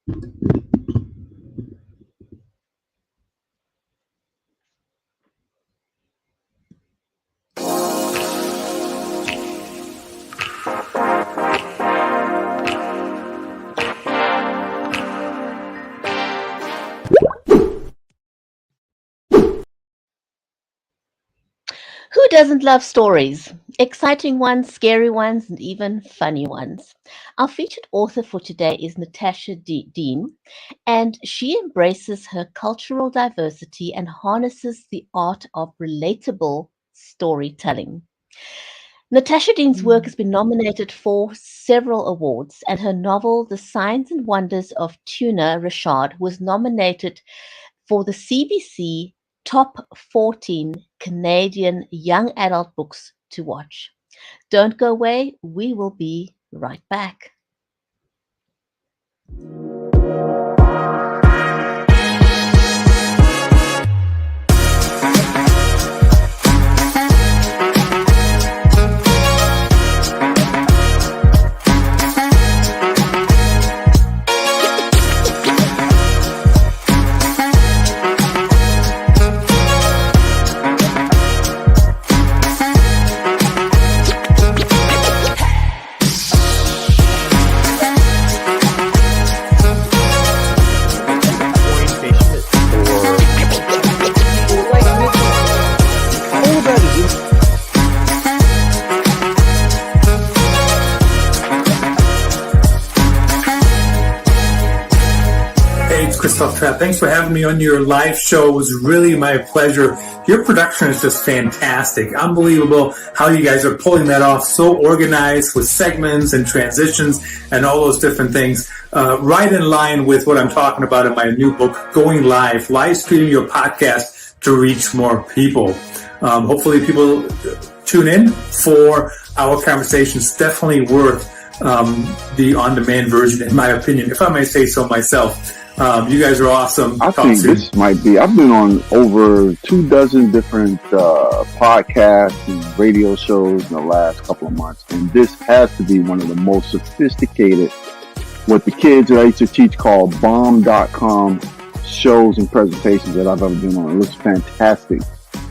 Who doesn't love stories? Exciting ones, scary ones, and even funny ones. Our featured author for today is Natasha Deen, and she embraces her cultural diversity and harnesses the art of relatable storytelling. Natasha Deen's work has been nominated for several awards, and her novel, The Signs and Wonders of Tuna, Rashad, was nominated for the CBC Top 14 Canadian Young Adult Books to Watch. Don't go away, we will be right back. Thanks for having me on your live show. It was really my pleasure. Your production is just fantastic. Unbelievable how you guys are pulling that off. So organized with segments and transitions and all those different things. Right in line with what I'm talking about in my new book, Going Live, live streaming your podcast to reach more people. Hopefully people tune in for our conversations. Definitely worth the on-demand version, in my opinion, if I may say so myself. You guys are awesome. I think this might be, I've been on over 24 different podcasts and radio shows in the last couple of months, and this has to be one of the most sophisticated, what the kids that I used to teach call bomb.com shows and presentations that I've ever been on. It looks fantastic.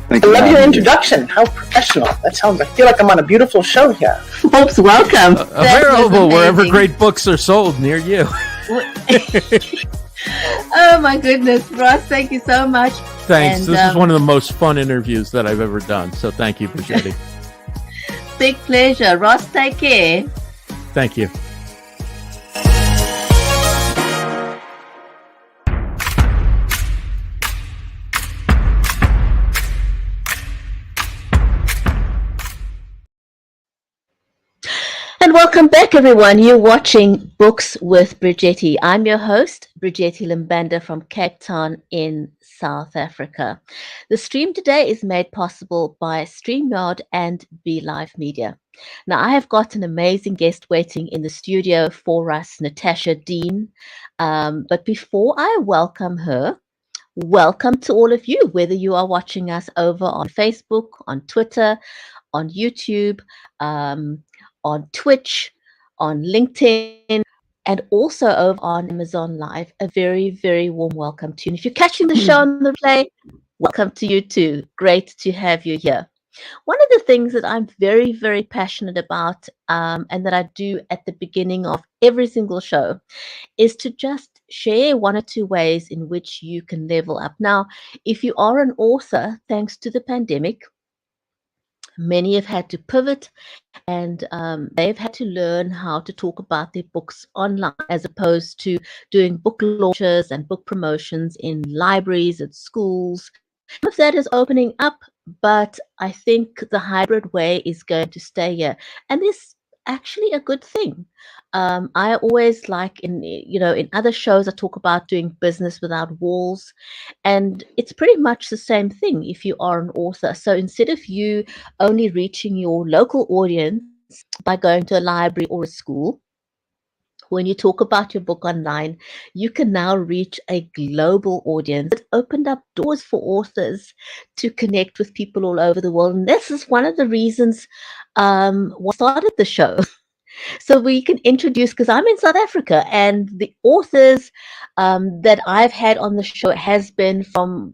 I love your introduction. How professional. That sounds, I feel like I'm on a beautiful show here. Folks, welcome. Available wherever great books are sold near you. Oh my goodness, Ross, thank you so much. Thanks. And, this is one of the most fun interviews that I've ever done. So thank you, Bridgetti. Big pleasure. Ross, take care. Thank you. And welcome back, everyone. You're watching Books with Bridgetti. I'm your host, Bridgetti Lim Banda from Cape Town in South Africa. The stream today is made possible by StreamYard and BeLive Media. Now, I have got an amazing guest waiting in the studio for us, Natasha Deen. But before I welcome her, welcome to all of you, whether you are watching us over on Facebook, on Twitter, on YouTube, on Twitch, on LinkedIn, and also over on Amazon Live. A very, very warm welcome to you. And if you're catching the show on the replay, welcome to you too. Great to have you here. One of the things that I'm very, very passionate about and that I do at the beginning of every single show is to just share one or two ways in which you can level up. Now, if you are an author, thanks to the pandemic, many have had to pivot and they've had to learn how to talk about their books online as opposed to doing book launches and book promotions in libraries and schools. Some of that is opening up, but I think the hybrid way is going to stay here. And this is actually a good thing. I always like in other shows, I talk about doing business without walls, and it's pretty much the same thing if you are an author. So instead of you only reaching your local audience by going to a library or a school, when you talk about your book online, you can now reach a global audience. It opened up doors for authors to connect with people all over the world. And this is one of the reasons why I started the show. So we can introduce, because I'm in South Africa, and the authors that I've had on the show has been from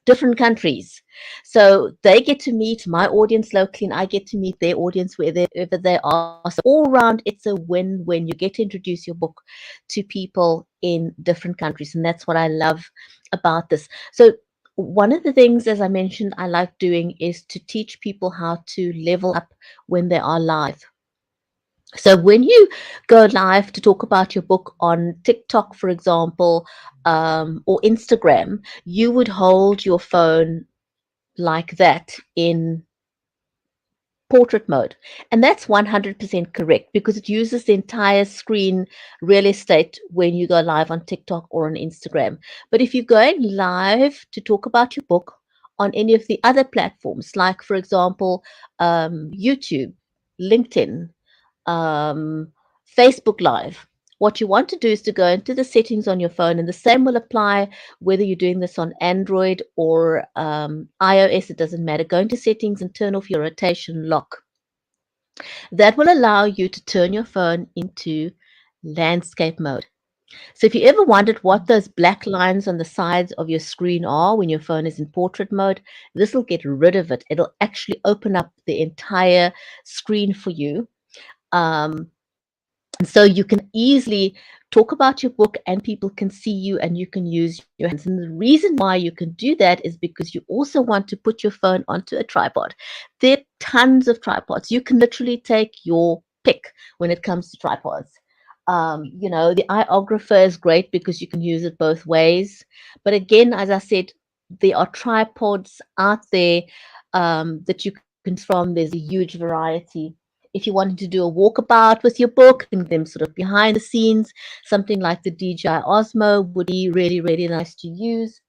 different countries. So they get to meet my audience locally, and I get to meet their audience wherever they are. So all round, it's a win-win. You get to introduce your book to people in different countries, and that's what I love about this. So one of the things, as I mentioned, I like doing is to teach people how to level up when they are live. So when you go live to talk about your book on TikTok, for example, or Instagram, you would hold your phone like that in portrait mode. And that's 100% correct, because it uses the entire screen real estate when you go live on TikTok or on Instagram. But if you're going live to talk about your book on any of the other platforms, like, for example, YouTube, LinkedIn, Facebook Live. What you want to do is to go into the settings on your phone, and the same will apply whether you're doing this on Android or iOS, it doesn't matter. Go into settings and turn off your rotation lock. That will allow you to turn your phone into landscape mode. So if you ever wondered what those black lines on the sides of your screen are when your phone is in portrait mode, this will get rid of it. It'll actually open up the entire screen for you. And so you can easily talk about your book, and people can see you, and you can use your hands. And the reason why you can do that is because you also want to put your phone onto a tripod. There are tons of tripods. You can literally take your pick when it comes to tripods. The iOgrapher is great because you can use it both ways. But again, as I said, there are tripods out there that you can choose from. There's a huge variety. If you wanted to do a walkabout with your book and them sort of behind the scenes, something like the DJI Osmo would be really, really nice to use.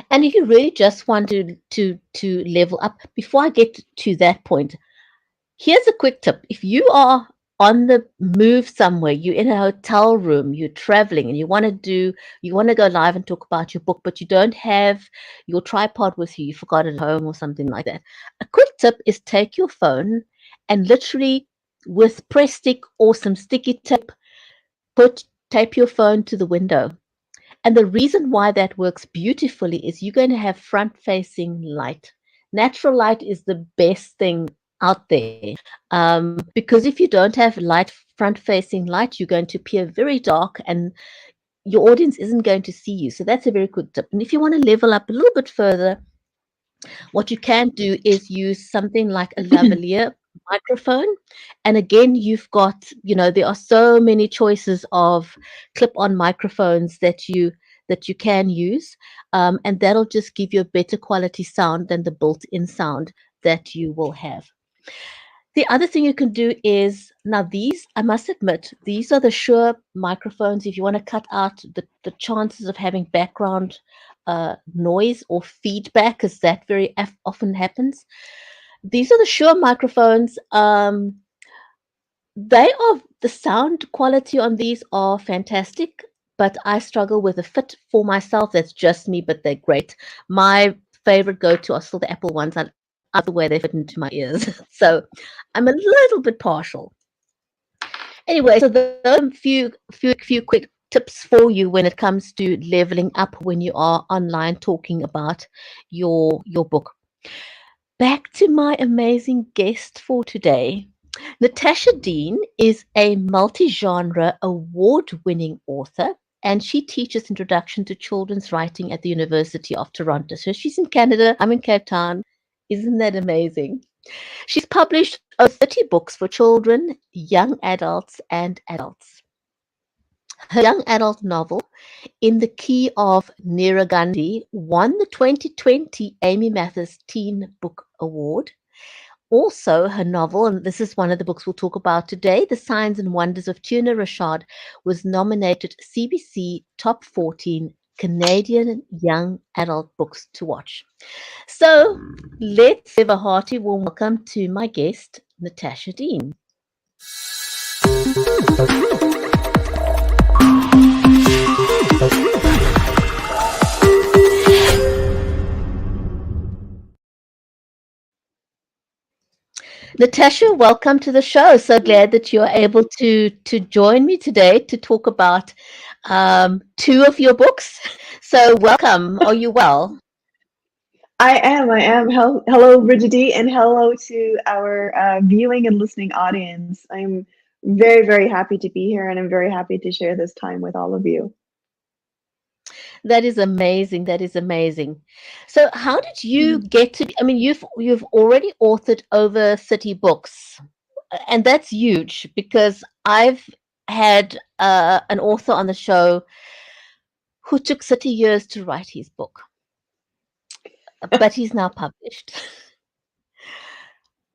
And if you really just want to level up, before I get to that point, here's a quick tip. If you are on the move somewhere, you're in a hotel room, you're traveling, and you want to go live and talk about your book, but you don't have your tripod with you, you forgot it at home or something like that. A quick tip is take your phone and literally with press stick or some sticky tape, tape your phone to the window. And the reason why that works beautifully is you're going to have front-facing light. Natural light is the best thing out there, because if you don't have front-facing light, you're going to appear very dark, and your audience isn't going to see you. So that's a very good tip. And if you want to level up a little bit further, what you can do is use something like a lavalier microphone. And again, you've got, there are so many choices of clip-on microphones that you can use, and that'll just give you a better quality sound than the built-in sound that you will have. The other thing you can do is, now these, I must admit, these are the Shure microphones. If you want to cut out the chances of having background noise or feedback, because that very often happens. These are the Shure microphones. The sound quality on these are fantastic, but I struggle with a fit for myself. That's just me, but they're great. My favorite go-to are still the Apple ones. I love the way they fit into my ears. So I'm a little bit partial. Anyway, so those are a few quick tips for you when it comes to leveling up when you are online talking about your book. Back to my amazing guest for today. Natasha Deen is a multi-genre award-winning author, and she teaches introduction to children's writing at the University of Toronto. So she's in Canada, I'm in Cape Town. Isn't that amazing? She's published over 30 books for children, young adults, and adults. Her young adult novel, In the Key of Nira Ghani, won the 2020 Amy Mathis Teen Book Award. Also, her novel, and this is one of the books we'll talk about today, The Signs and Wonders of Tuna, Rashad, was nominated CBC Top 14 Canadian Young Adult Books to Watch. So let's give a hearty warm welcome to my guest, Natasha Deen. Natasha, welcome to the show. So glad that you're able to join me today to talk about two of your books. So welcome. Are you well? I am. I am. Hello, Bridgetti, and hello to our viewing and listening audience. I'm very, very happy to be here, and I'm very happy to share this time with all of you. That is amazing. That is amazing. So how did you get to, I mean, you've already authored over 30 books, and that's huge because I've had an author on the show who took 30 years to write his book, but he's now published.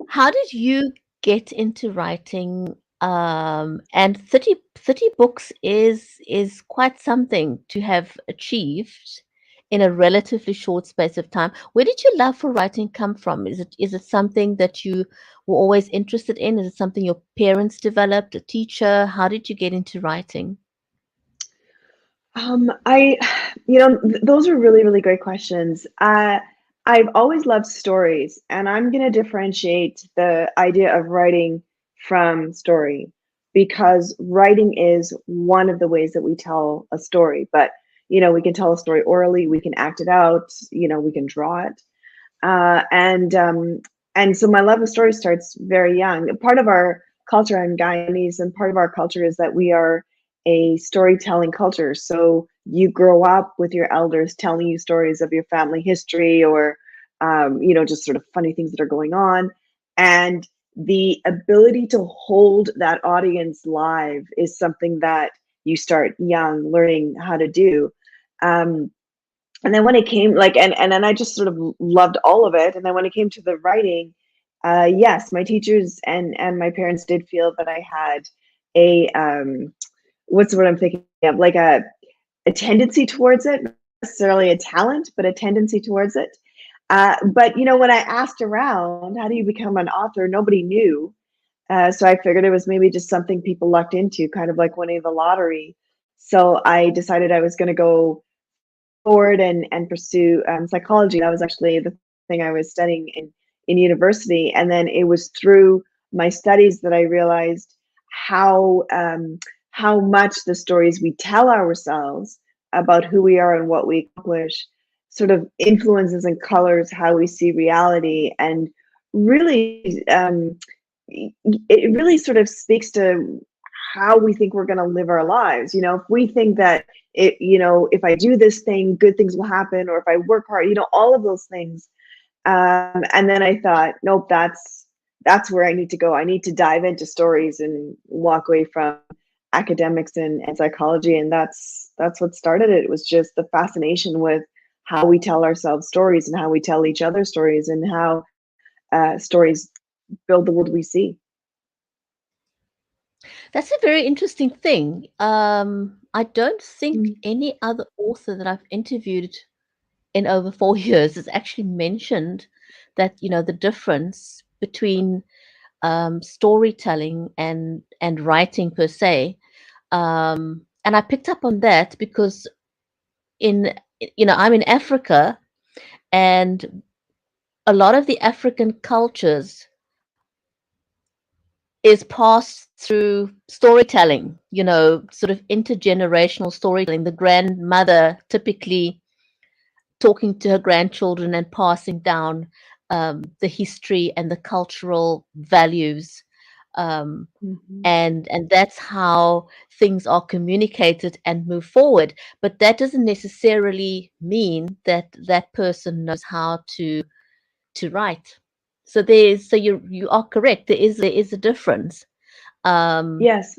How did you get into writing? And 30 books is quite something to have achieved in a relatively short space of time. Where did your love for writing come from? Is it something that you were always interested in? Is it something your parents developed, a teacher? How did you get into writing? I, those are really, really great questions. I've always loved stories, and I'm going to differentiate the idea of writing from story because writing is one of the ways that we tell a story. But, we can tell a story orally, we can act it out, we can draw it. And so my love of stories starts very young. Part of our culture in Guyanese and part of our culture is that we are a storytelling culture. So you grow up with your elders telling you stories of your family history or, just sort of funny things that are going on. And the ability to hold that audience live is something that you start young learning how to do. And then when it came and then I just sort of loved all of it. And then when it came to the writing, yes, my teachers and my parents did feel that I had a what's the word I'm thinking of, like a tendency towards it, not necessarily a talent, but a tendency towards it. But when I asked around, how do you become an author? Nobody knew. So I figured it was maybe just something people lucked into, kind of like winning the lottery. So I decided I was going to go forward and pursue psychology. That was actually the thing I was studying in university. And then it was through my studies that I realized how much the stories we tell ourselves about who we are and what we accomplish sort of influences and colors how we see reality, and really it really sort of speaks to how we think we're going to live our lives. If we think that if I do this thing, good things will happen, or if I work hard, all of those things. And then I thought, nope, that's where I need to go. I need to dive into stories and walk away from academics and psychology. And that's what started it. It was just the fascination with how we tell ourselves stories and how we tell each other stories and how stories build the world we see. That's a very interesting thing. I don't think any other author that I've interviewed in over 4 years has actually mentioned that, the difference between storytelling and writing per se. And I picked up on that because I'm in Africa, and a lot of the African cultures is passed through storytelling, sort of intergenerational storytelling. The grandmother typically talking to her grandchildren and passing down the history and the cultural values. And that's how things are communicated and move forward. But that doesn't necessarily mean that that person knows how to write. So you are correct. There is a difference. Yes.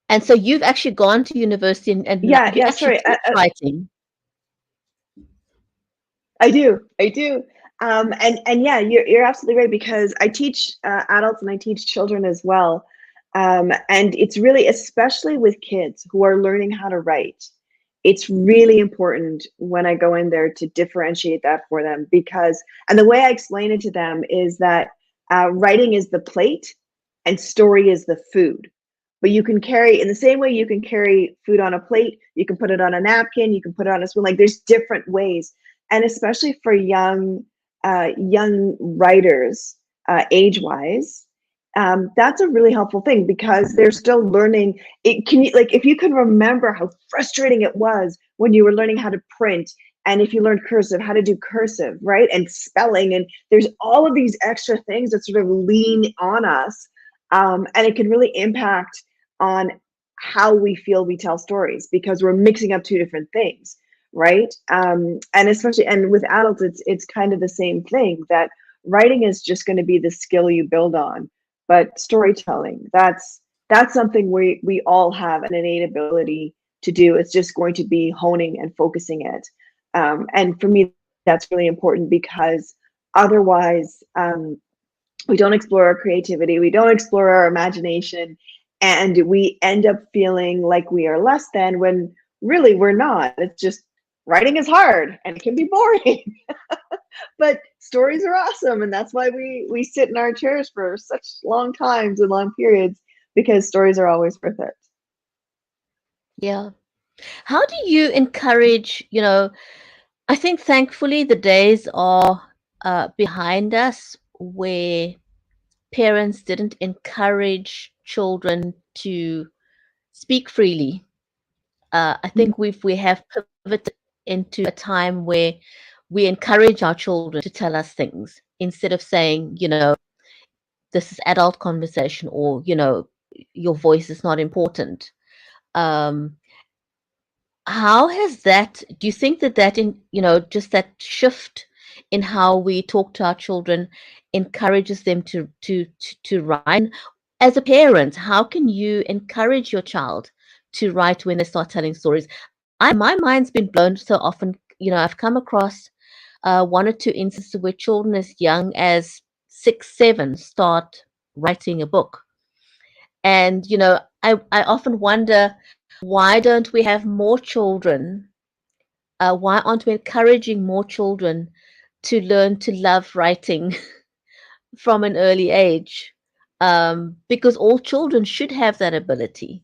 And so you've actually gone to university and now you Yeah. actually Sorry. teach writing. I do. And yeah, you're absolutely right, because I teach adults and I teach children as well. And it's really, especially with kids who are learning how to write, it's really important when I go in there to differentiate that for them, and the way I explain it to them is that writing is the plate and story is the food. But you can carry, in the same way you can carry food on a plate, you can put it on a napkin, you can put it on a spoon, like there's different ways. And especially for young writers, age-wise, that's a really helpful thing because they're still learning. If you can remember how frustrating it was when you were learning how to print, and if you learned cursive, how to do cursive, right? And spelling, and there's all of these extra things that sort of lean on us. And it can really impact on how we feel we tell stories because we're mixing up two different things, right? And especially, and with adults, it's kind of the same thing, that writing is just going to be the skill you build on, but storytelling, that's something we all have an innate ability to do. It's just going to be honing and focusing it. And for me, that's really important because otherwise, we don't explore our creativity, we don't explore our imagination, and we end up feeling like we are less than when really we're not. It's just writing is hard and it can be boring. But stories are awesome, and that's why we sit in our chairs for such long times and long periods, because stories are always worth it. Yeah. How do you encourage, I think thankfully the days are behind us where parents didn't encourage children to speak freely. I think we have pivoted into a time where we encourage our children to tell us things instead of saying, this is adult conversation, or, your voice is not important. Um, how has that, do you think that in, just that shift in how we talk to our children encourages them to write? As a parent, how can you encourage your child to write when they start telling stories? My mind's been blown so often. I've come across one or two instances where children as young as 6, 7 start writing a book. And, I often wonder, why don't we have more children? Why aren't we encouraging more children to learn to love writing from an early age? Because all children should have that ability.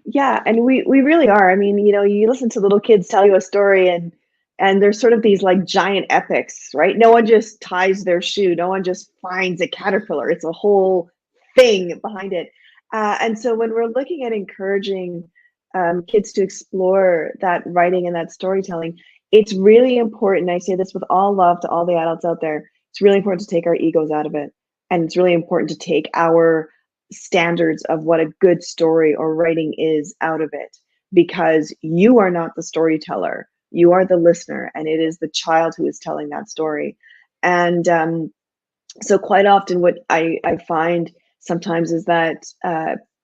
Yeah, and we really are. I mean, you listen to little kids tell you a story, and there's sort of these like giant epics, right? No one just ties their shoe. No one just finds a caterpillar. It's a whole thing behind it. And so when we're looking at encouraging kids to explore that writing and that storytelling, it's really important. I say this with all love to all the adults out there. It's really important to take our egos out of it. And it's really important to take our standards of what a good story or writing is out of it, because you are not the storyteller, you are the listener, and it is the child who is telling that story. And so quite often what I find sometimes is that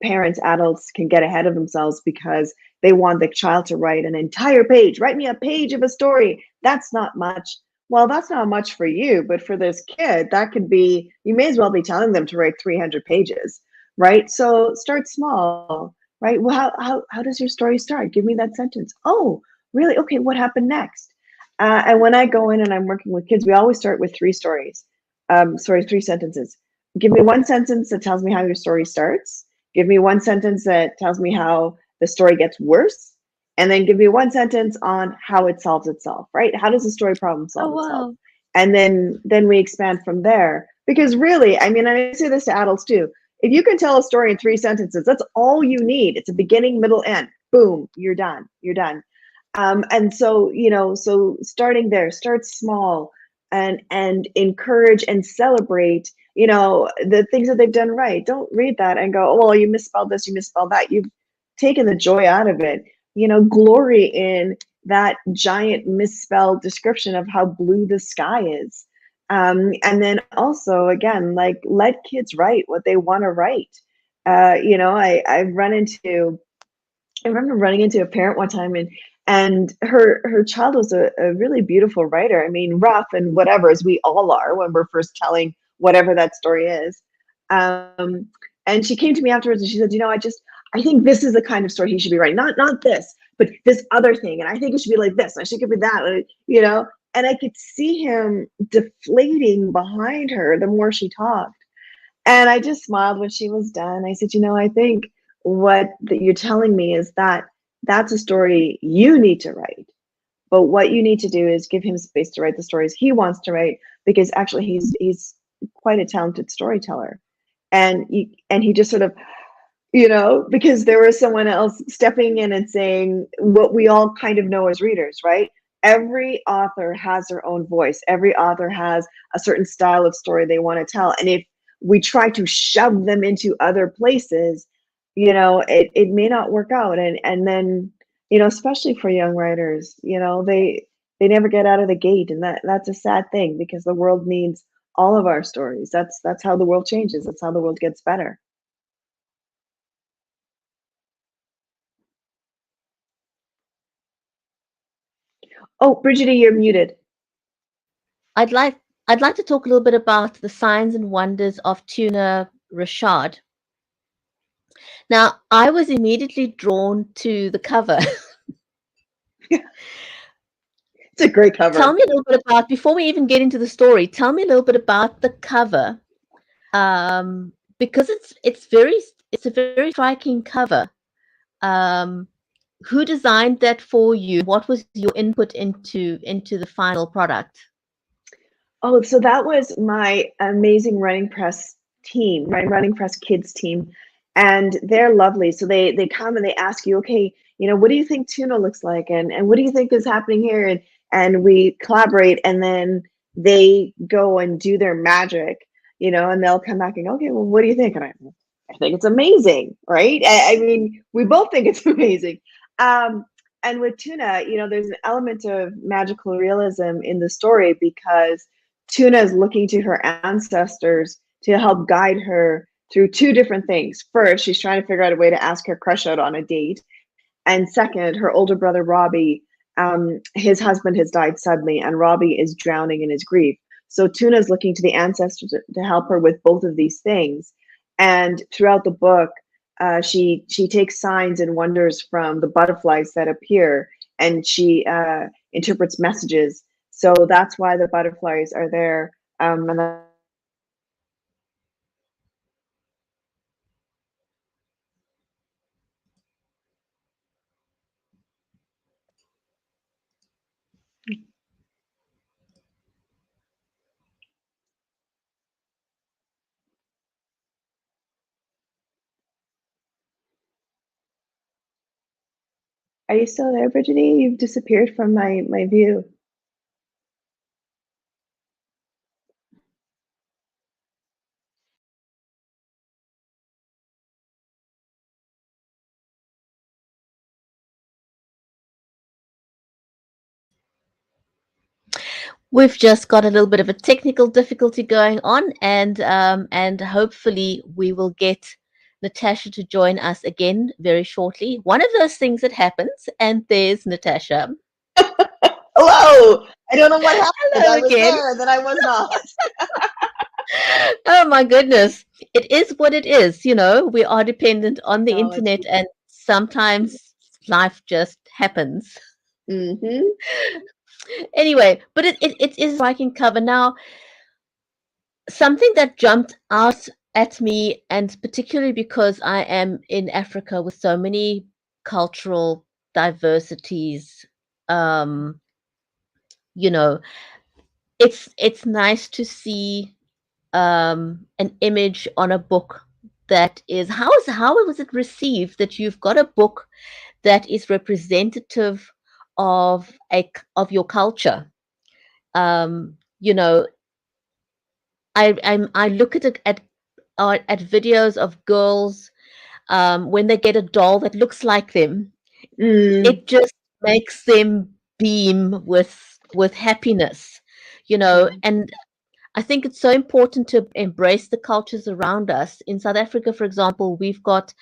parents, adults can get ahead of themselves because they want the child to write an entire page. Write me a page of a story. That's not much. Well, that's not much for you, but for this kid, that could be, you may as well be telling them to write 300 pages, right? So start small, right? Well, how does your story start? Give me that sentence. Oh, really? Okay, what happened next? And when I go in and I'm working with kids, we always start with 3 stories. 3 sentences. Give me one sentence that tells me how your story starts. Give me one sentence that tells me how the story gets worse. And then give me one sentence on how it solves itself, right? How does the story problem solve itself? And then we expand from there. Because really, I mean, I say this to adults too. If you can tell a story in 3 sentences, that's all you need. It's a beginning, middle, end. Boom, you're done. You're done. And so, so starting there, start small and encourage and celebrate, the things that they've done right. Don't read that and go, oh, well, you misspelled this, you misspelled that. You've taken the joy out of it. Glory in that giant misspelled description of how blue the sky is. And then also, again, like, let kids write what they want to write. I remember running into a parent one time, and her child was a really beautiful writer. I mean, rough and whatever, as we all are when we're first telling whatever that story is. And she came to me afterwards and she said, I think this is the kind of story he should be writing. Not this, but this other thing. And I think it should be like this. I should give it that, and I could see him deflating behind her the more she talked. And I just smiled when she was done. I said, I think what you're telling me is that that's a story you need to write. But what you need to do is give him space to write the stories he wants to write, because actually he's quite a talented storyteller. And he just sort of, because there was someone else stepping in and saying what we all kind of know as readers, right? Every author has their own voice. Every author has a certain style of story they want to tell. And if we try to shove them into other places, it may not work out. And then, especially for young writers, they never get out of the gate. And that's a sad thing, because the world needs all of our stories. That's how the world changes. That's how the world gets better. Oh, Bridgetti, you're muted. I'd like to talk a little bit about the signs and wonders of Tuna, Rashad. Now, I was immediately drawn to the cover. It's a great cover. Tell me a little bit about, before we even get into the story, tell me a little bit about the cover, because it's a very striking cover. Who designed that for you? What was your input into the final product? Oh, so that was my amazing Running Press team, my Running Press Kids team, and they're lovely. So they come and they ask you, okay, what do you think Tuna looks like, and what do you think is happening here, and we collaborate, and then they go and do their magic, and they'll come back and go, okay, well, what do you think? And I think it's amazing, right? I mean, we both think it's amazing. And with Tuna, there's an element of magical realism in the story, because Tuna is looking to her ancestors to help guide her through two different things. First, she's trying to figure out a way to ask her crush out on a date. And second, her older brother, Robbie, his husband has died suddenly, and Robbie is drowning in his grief. So Tuna is looking to the ancestors to help her with both of these things. And throughout the book, she takes signs and wonders from the butterflies that appear, and she interprets messages. So that's why the butterflies are there. And are you still there, Bridgetti? You've disappeared from my view. We've just got a little bit of a technical difficulty going on, and hopefully we will get Natasha to join us again very shortly. One of those things that happens, and there's Natasha. Hello. I don't know what happened. Hello I was again. there, and then I was not. Oh my goodness. It is what it is. We are dependent on the internet, and sometimes life just happens. Mm-hmm. Anyway, but it is a striking cover. Now, something that jumped out at me, and particularly because I am in Africa with so many cultural diversities, it's nice to see an image on a book that is how was it received, that you've got a book that is representative of your culture. I look at videos of girls when they get a doll that looks like them. It just makes them beam with happiness, and I think it's so important to embrace the cultures around us. In South Africa, for example, we've got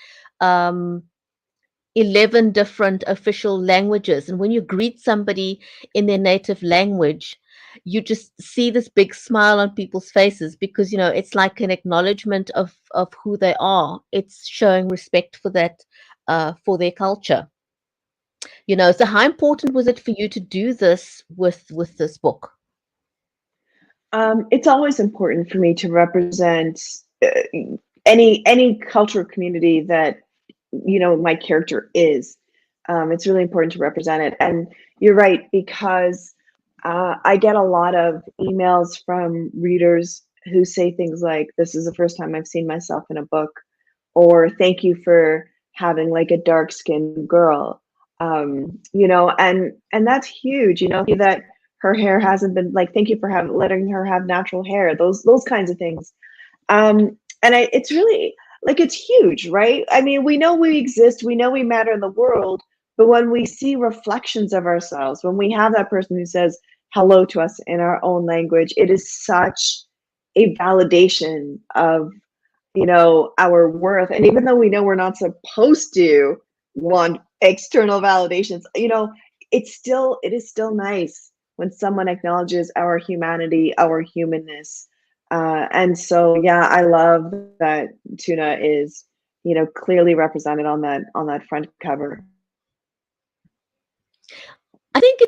11 different official languages. And when you greet somebody in their native language, you just see this big smile on people's faces, because, it's like an acknowledgement of who they are. It's showing respect for that, for their culture. So how important was it for you to do this with this book? It's always important for me to represent any cultural community that my character is. It's really important to represent it. And you're right, because I get a lot of emails from readers who say things like, this is the first time I've seen myself in a book, or thank you for having like a dark skinned girl. You know, and that's huge, you know, that her hair hasn't been like, thank you for letting her have natural hair, those kinds of things. It's really like, it's huge, right? I mean, we know we exist, we know we matter in the world, but when we see reflections of ourselves, when we have that person who says hello to us in our own language, it is such a validation of, you know, our worth. And even though we know we're not supposed to want external validations, you know, it is still nice when someone acknowledges our humanity, our humanness. And so, yeah, I love that Tuna is, you know, clearly represented on that front cover. I think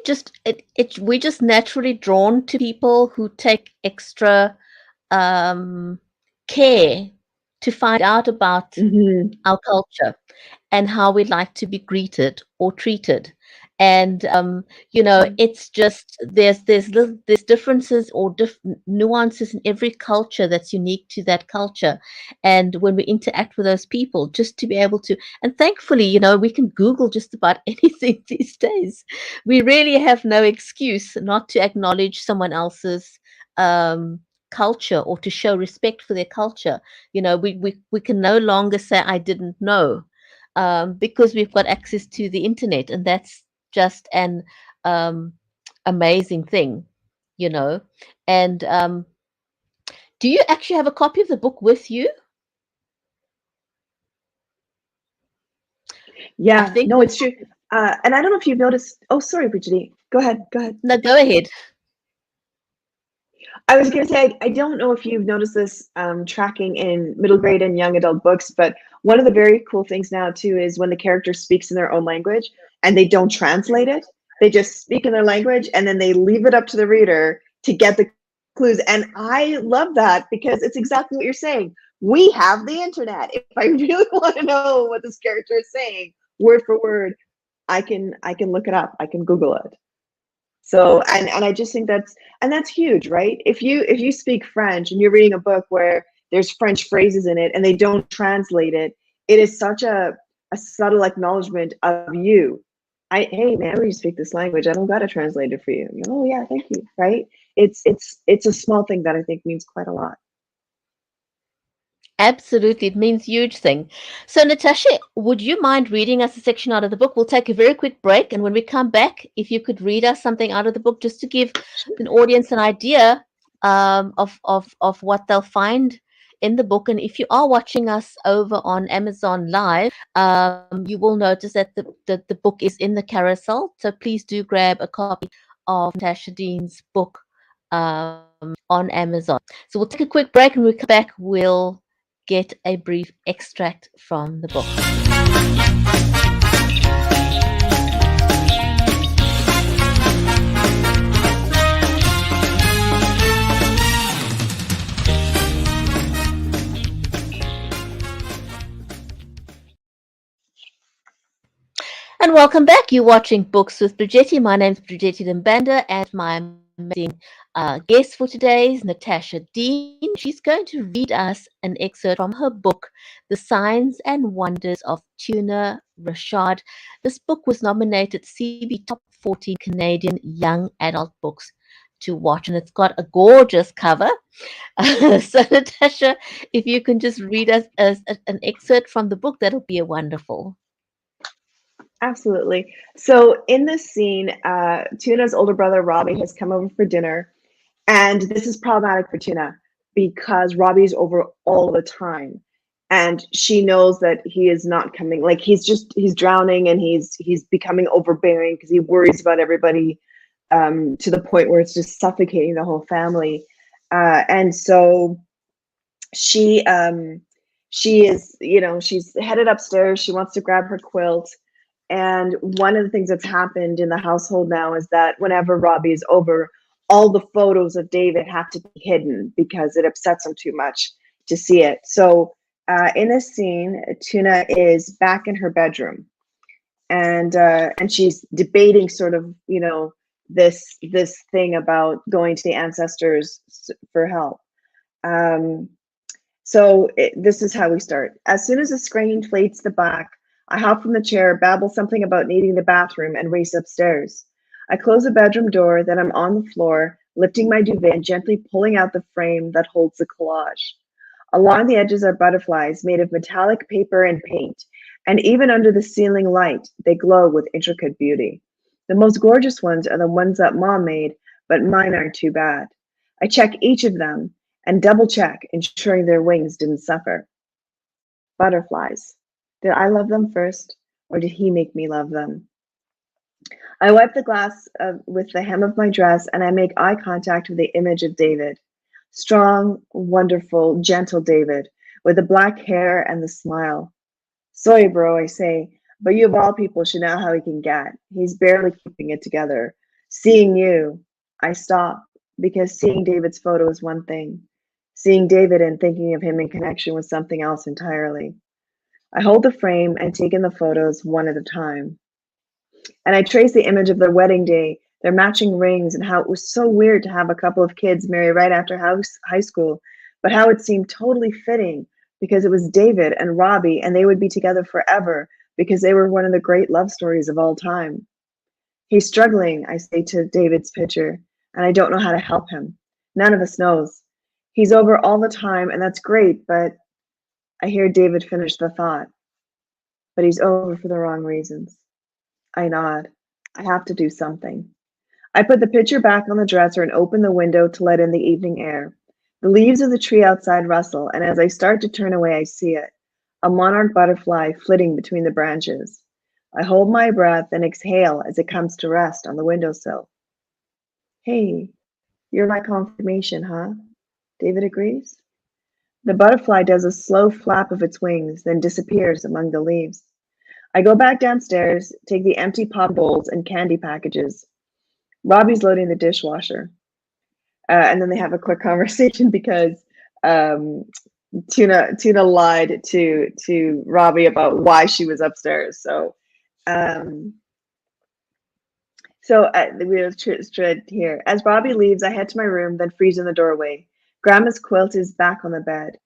we're just naturally drawn to people who take extra care to find out about our culture and how we like to be greeted or treated. And you know, it's just there's differences or nuances in every culture that's unique to that culture. And when we interact with those people, just to be able to, and thankfully, you know, we can Google just about anything these days. We really have no excuse not to acknowledge someone else's culture or to show respect for their culture. You know, we can no longer say I didn't know, because we've got access to the internet, and that's just an amazing thing, you know. And do you actually have a copy of the book with you? Yeah, no, it's true. And I don't know if you've noticed. Oh, sorry, Bridgetti. Go ahead. No, go ahead. I was going to say, I don't know if you've noticed this tracking in middle grade and young adult books, but one of the very cool things now too is when the character speaks in their own language and they don't translate it, they just speak in their language and then they leave it up to the reader to get the clues. And I love that because it's exactly what you're saying. We have the internet. If I really want to know what this character is saying, word for word, I can look it up. I can Google it. So, and I just think that's huge, right? If you speak French and you're reading a book where there's French phrases in it and they don't translate it, it is such a subtle acknowledgement of you. Hey man, you speak this language, I don't gotta translate it for you. You know, oh yeah, thank you, right? It's a small thing that I think means quite a lot. Absolutely, it means huge thing. So, Natasha, would you mind reading us a section out of the book? We'll take a very quick break, and when we come back, if you could read us something out of the book, just to give an audience an idea of what they'll find in the book. And if you are watching us over on Amazon Live, you will notice that the book is in the carousel. So please do grab a copy of Natasha Deen's book on Amazon. So we'll take a quick break, and when we come back, we'll get a brief extract from the book. And welcome back. You're watching Books with Bridgetti. My name is Bridgetti Lim Banda, and my amazing guest for today is Natasha Deen. She's going to read us an excerpt from her book, The Signs and Wonders of Tuna, Rashad. This book was nominated CB Top 14 Canadian Young Adult Books to watch, and it's got a gorgeous cover. So, Natasha, if you can just read us an excerpt from the book, that'll be wonderful. Absolutely. So in this scene, Tuna's older brother, Robbie, has come over for dinner. And this is problematic for Tuna because Robbie's over all the time. And she knows that he is not coming. Like he's drowning and he's becoming overbearing because he worries about everybody to the point where it's just suffocating the whole family. And so she is, you know, she's headed upstairs. She wants to grab her quilt. And one of the things that's happened in the household now is that whenever Robbie is over, all the photos of David have to be hidden because it upsets him too much to see it. So in this scene, Tuna is back in her bedroom and she's debating sort of, you know, this thing about going to the ancestors for help. This is how we start. As soon as the screen fades to black, I hop from the chair, babble something about needing the bathroom, and race upstairs. I close the bedroom door, then I'm on the floor, lifting my duvet and gently pulling out the frame that holds the collage. Along the edges are butterflies made of metallic paper and paint, and even under the ceiling light, they glow with intricate beauty. The most gorgeous ones are the ones that Mom made, but mine aren't too bad. I check each of them and double check, ensuring their wings didn't suffer. Butterflies. Did I love them first, or did he make me love them? I wipe the glass with the hem of my dress, and I make eye contact with the image of David. Strong, wonderful, gentle David, with the black hair and the smile. Sorry, bro, I say, but you of all people should know how he can get. He's barely keeping it together. Seeing you, I stop, because seeing David's photo is one thing. Seeing David and thinking of him in connection with something else entirely. I hold the frame and take in the photos one at a time. And I trace the image of their wedding day, their matching rings, and how it was so weird to have a couple of kids marry right after high school, but how it seemed totally fitting because it was David and Robbie, and they would be together forever because they were one of the great love stories of all time. He's struggling, I say to David's picture, and I don't know how to help him. None of us knows. He's over all the time, and that's great, but I hear David finish the thought. But he's over for the wrong reasons. I nod. I have to do something. I put the picture back on the dresser and open the window to let in the evening air. The leaves of the tree outside rustle, and as I start to turn away, I see it. A monarch butterfly flitting between the branches. I hold my breath and exhale as it comes to rest on the windowsill. Hey, you're my confirmation, huh? David agrees. The butterfly does a slow flap of its wings, then disappears among the leaves. I go back downstairs, take the empty pop bowls and candy packages. Robbie's loading the dishwasher. And then they have a quick conversation because Tuna lied to Robbie about why she was upstairs. So we'll tread here. As Robbie leaves, I head to my room, then freeze in the doorway. Grandma's quilt is back on the bed.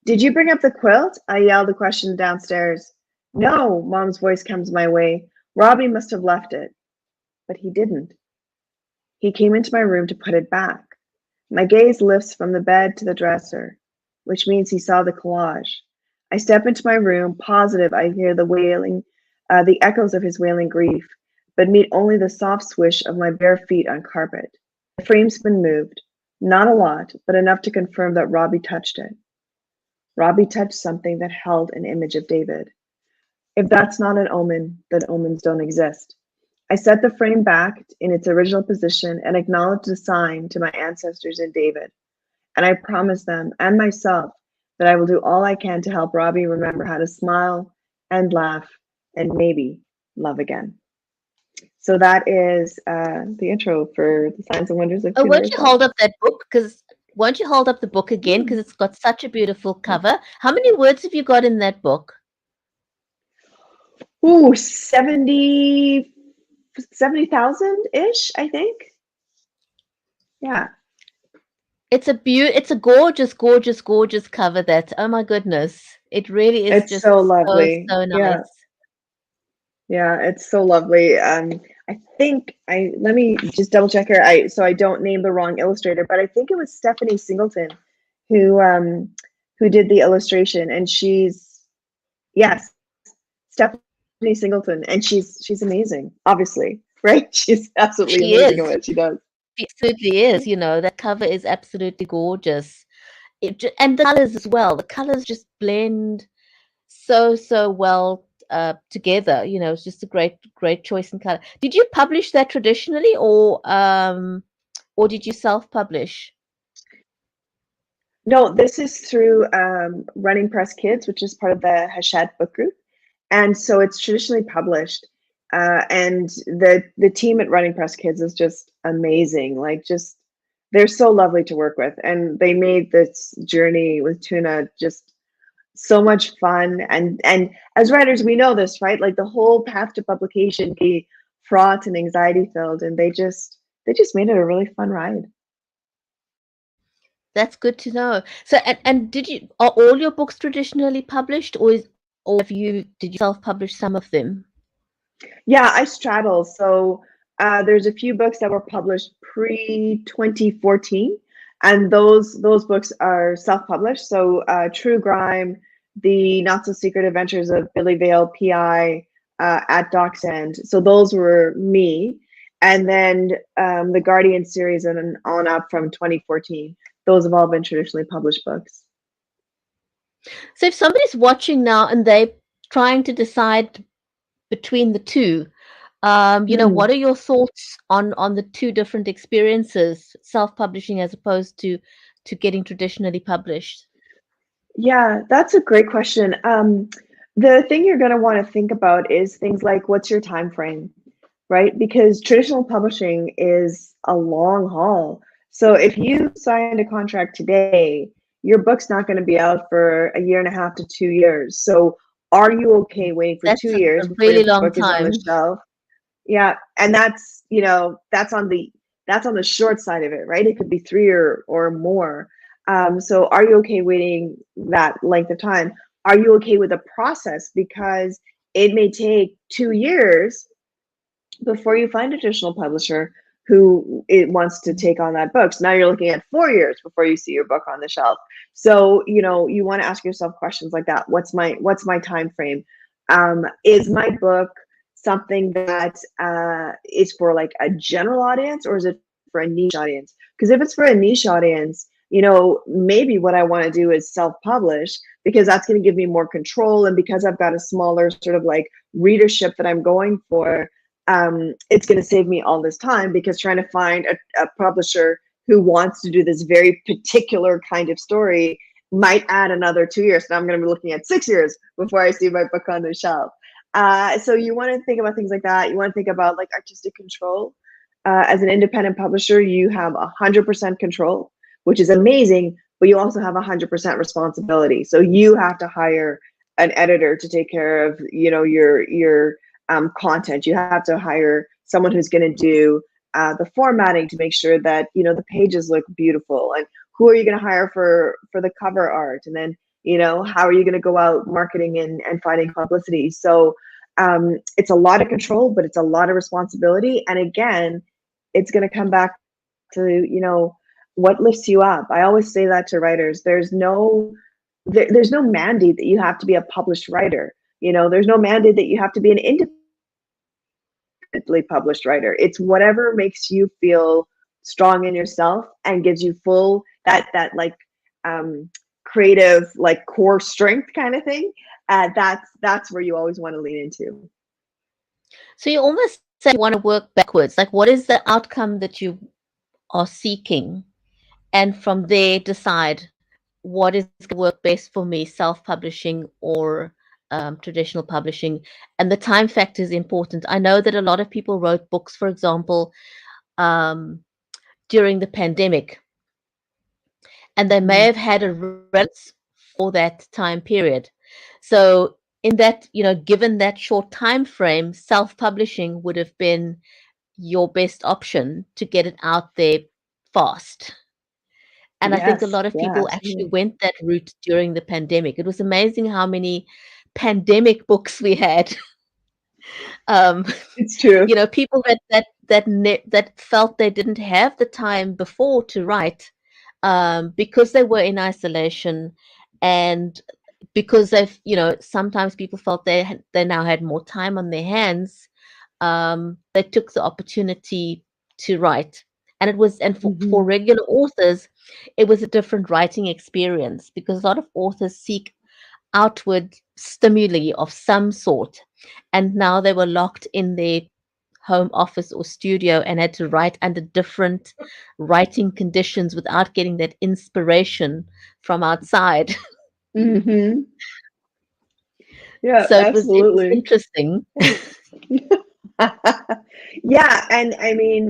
Did you bring up the quilt? I yelled a question downstairs. No, Mom's voice comes my way. Robbie must have left it. But he didn't. He came into my room to put it back. My gaze lifts from the bed to the dresser, which means he saw the collage. I step into my room, positive I hear the echoes of his wailing grief, but meet only the soft swish of my bare feet on carpet. The frame's been moved. Not a lot, but enough to confirm that Robbie touched it. Robbie touched something that held an image of David. If that's not an omen, then omens don't exist. I set the frame back in its original position and acknowledge the sign to my ancestors and David. And I promise them and myself that I will do all I can to help Robbie remember how to smile and laugh and maybe love again. So that is the intro for The Signs and Wonders of Tuna. Won't you hold up that book? Won't you hold up the book again? Because it's got such a beautiful cover. How many words have you got in that book? Ooh, 70,000-ish, I think. Yeah. It's a gorgeous, gorgeous, gorgeous cover. Oh my goodness. It really is. It's just so lovely. So nice. Yeah, it's so lovely. I think let me just double check here. So I don't name the wrong illustrator, but I think it was Stephanie Singleton who did the illustration, and Stephanie Singleton, and she's amazing, obviously, right? She's absolutely amazing at what she does. She absolutely is. You know, that cover is absolutely gorgeous. And the colors as well. The colors just blend so well together. You know, it's just a great choice in color. Did you publish that traditionally, or did you self-publish? No, this is through Running Press Kids, which is part of the Rashad book group. And so it's traditionally published. And the team at Running Press Kids is just amazing. They're so lovely to work with. And they made this journey with Tuna just so much fun. And as writers, we know this, right? Like the whole path to publication can be fraught and anxiety filled, and they just made it a really fun ride. That's good to know. So, and are all your books traditionally published, or did you self-publish some of them? Yeah, I straddle. So there's a few books that were published pre 2014, and those books are self-published. So True Grime, The Not So Secret Adventures of Billy Vale, PI, at Doc's End. So those were me. And then the Guardian series and on up from 2014. Those have all been traditionally published books. So if somebody's watching now and they're trying to decide between the two, what are your thoughts on the two different experiences, self-publishing as opposed to getting traditionally published? Yeah, that's a great question. The thing you're going to want to think about is things like, what's your time frame, right? Because traditional publishing is a long haul. So if you signed a contract today, your book's not going to be out for a year and a half to 2 years. So are you okay waiting for That's 2 years a before really your long book is on the time. shelf? Yeah, and that's on the short side of it, right? It could be 3 or more. So are you okay waiting that length of time? Are you okay with the process? Because it may take 2 years before you find a traditional publisher who it wants to take on that book. So now you're looking at 4 years before you see your book on the shelf. So you want to ask yourself questions like that. What's my time frame? Is my book something that is for like a general audience, or is it for a niche audience? Because if it's for a niche audience, maybe what I want to do is self-publish, because that's going to give me more control, and because I've got a smaller sort of like readership that I'm going for, it's going to save me all this time, because trying to find a publisher who wants to do this very particular kind of story might add another 2 years. So I'm going to be looking at 6 years before I see my book on the shelf. So you want to think about things like that. You want to think about like artistic control. As an independent publisher, you have 100% control, which is amazing, but you also have 100% responsibility. So you have to hire an editor to take care of, your content. You have to hire someone who's going to do the formatting to make sure that the pages look beautiful. And who are you going to hire for the cover art? And then how are you going to go out marketing and finding publicity? So it's a lot of control, but it's a lot of responsibility. And again, it's going to come back to what lifts you up. I always say that to writers. There's no mandate that you have to be a published writer. There's no mandate that you have to be an independently published writer. It's whatever makes you feel strong in yourself and gives you full that like creative like core strength kind of thing. That's where you always want to lean into. So you almost say you want to work backwards. Like, what is the outcome that you are seeking, and from there decide what is going to work best for me, self-publishing or traditional publishing. And the time factor is important. I know that a lot of people wrote books, for example, during the pandemic, and they may have had a relevance for that time period. So in that, given that short time frame, self-publishing would have been your best option to get it out there fast. And I think a lot of people actually went that route during the pandemic. It was amazing how many pandemic books we had. It's true. People that felt they didn't have the time before to write, because they were in isolation, and because they've, sometimes people felt they now had more time on their hands. They took the opportunity to write. And it was, and for regular authors, it was a different writing experience, because a lot of authors seek outward stimuli of some sort. And now they were locked in their home office or studio and had to write under different writing conditions without getting that inspiration from outside. Mm-hmm. Yeah, so absolutely. it was interesting. Yeah, and I mean,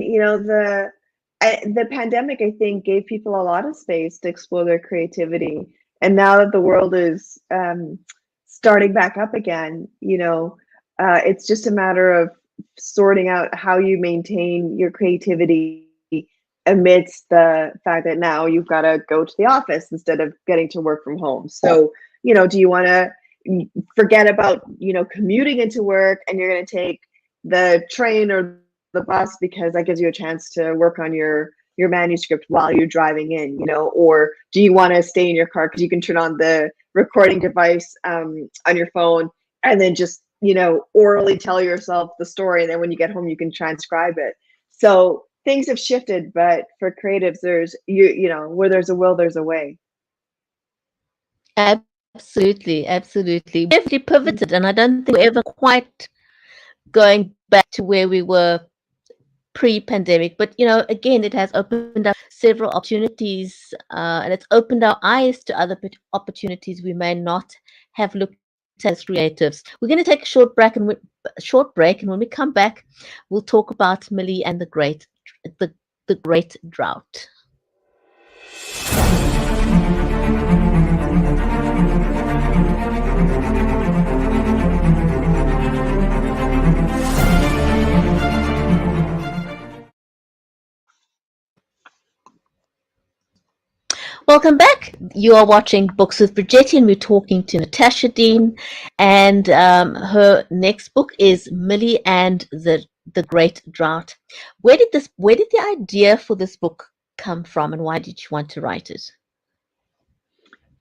the pandemic, I think, gave people a lot of space to explore their creativity And now that the world is starting back up again, it's just a matter of sorting out how you maintain your creativity amidst the fact that now you've got to go to the office instead of getting to work from home. So, do you want to forget about, commuting into work and you're going to take the train or the bus because that gives you a chance to work on your manuscript while you're driving in, or do you want to stay in your car because you can turn on the recording device on your phone and then just, orally tell yourself the story, and then when you get home you can transcribe it. So things have shifted, but for creatives, there's where there's a will, there's a way. Absolutely, absolutely. We definitely pivoted, and I don't think we're ever quite going back to where we were pre-pandemic. But again, it has opened up several opportunities, and it's opened our eyes to other opportunities we may not have looked at as creatives. We're going to take a short break, and when we come back, we'll talk about Millie and the great drought. Welcome back. You are watching Books with Bridgetti, and we're talking to Natasha Deen, and her next book is Millie and the Great Drought. Where did the idea for this book come from, and why did you want to write it?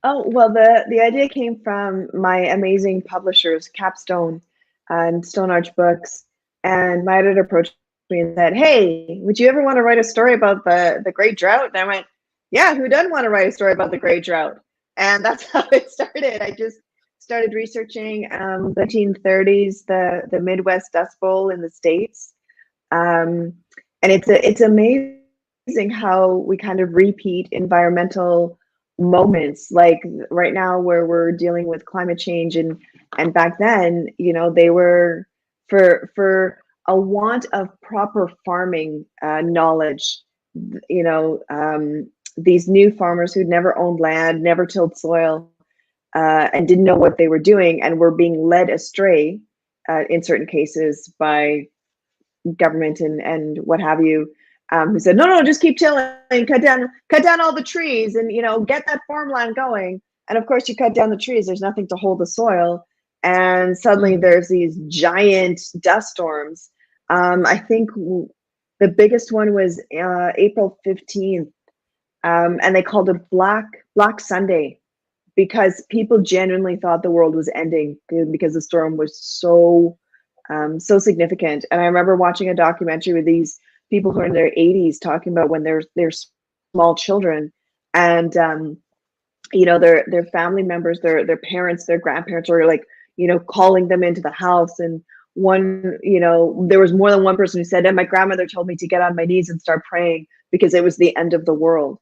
Oh, well, the idea came from my amazing publishers, Capstone and Stone Arch Books, and my editor approached me and said, "Hey, would you ever want to write a story about the Great Drought?" And I went, "Yeah, who doesn't want to write a story about the Great Drought?" And that's how it started. I just started researching the 1930s, the Midwest Dust Bowl in the States, and it's amazing how we kind of repeat environmental moments, like right now where we're dealing with climate change, and back then, they were for a want of proper farming knowledge. These new farmers who'd never owned land, never tilled soil, and didn't know what they were doing, and were being led astray in certain cases by government and what have you, who said, no, just keep tilling, cut down all the trees, and get that farmland going. And of course, you cut down the trees, there's nothing to hold the soil, and suddenly there's these giant dust storms. I think the biggest one was April 15th, and they called it Black Sunday, because people genuinely thought the world was ending because the storm was so significant. And I remember watching a documentary with these people who are in their 80s talking about when they're small children, and their family members, their parents, their grandparents were like calling them into the house. And one, there was more than one person who said, "And my grandmother told me to get on my knees and start praying because it was the end of the world."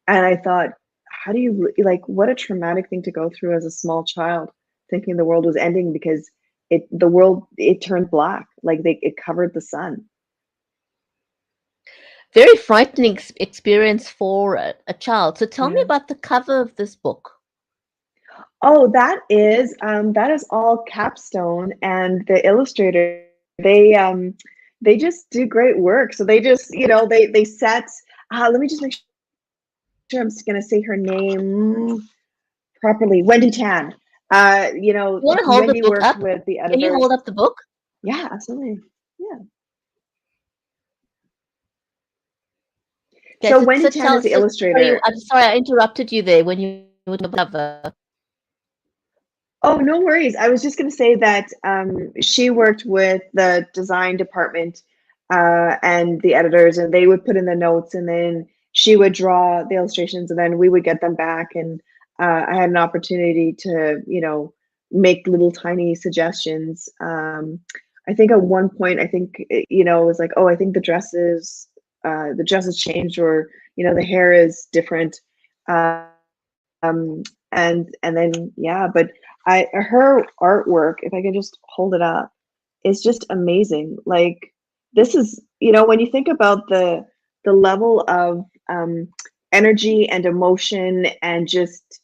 And I thought, how do you, what a traumatic thing to go through as a small child, thinking the world was ending because the world turned black, like it covered the sun. Very frightening experience for a child. So tell me about the cover of this book. Oh, that is all Capstone, and the illustrator, they just do great work. So they just, they set, let me just make sure I'm just going to say her name properly. Wendy Tan. You want to hold Wendy the book up? With the editors. Can you hold up the book? Yeah, absolutely. Yeah. Okay, so Wendy Tan is the illustrator. I'm sorry, I interrupted you there when you were the cover. Oh, no worries. I was just going to say that she worked with the design department and the editors, and they would put in the notes, and then she would draw the illustrations, and then we would get them back. And I had an opportunity to, make little tiny suggestions. I think at one point, it was like, oh, I think the dresses changed, or, the hair is different. And then, yeah, but her artwork, if I can just hold it up, is just amazing. Like, this is, when you think about the level of energy and emotion and just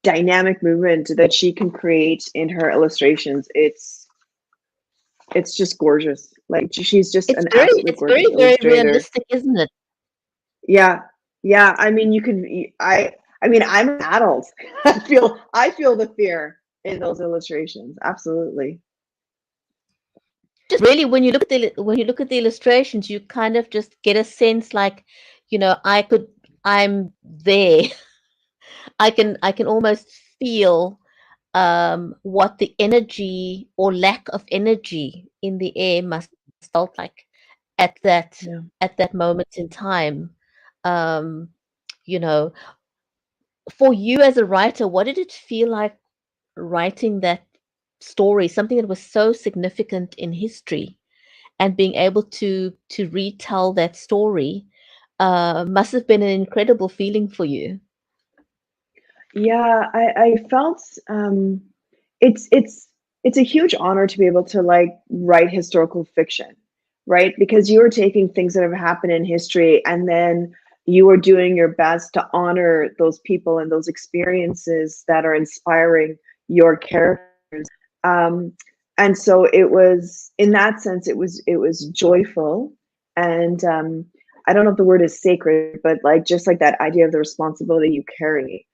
dynamic movement that she can create in her illustrations. It's just gorgeous. Like she's just an absolutely it's gorgeous very illustrator. realistic, isn't it? Yeah, yeah. I mean, you could. I mean, I'm an adult. I feel the fear in those illustrations. Absolutely. Just really, when you look at the illustrations, you kind of just get a sense, like, I'm there. I can almost feel what the energy or lack of energy in the air must felt like at that Yeah. moment in time. Um, you know, for you as a writer, what did it feel like writing that story, something that was so significant in history, and being able to retell that story must have been an incredible feeling for you. Yeah, I felt it's it's a huge honor to be able to like write historical fiction, right? Because you are taking things that have happened in history and then you are doing your best to honor those people and those experiences that are inspiring your characters. Um, and so it was, in that sense, it was joyful, and I don't know if the word is sacred, but like just like that idea of the responsibility you carry.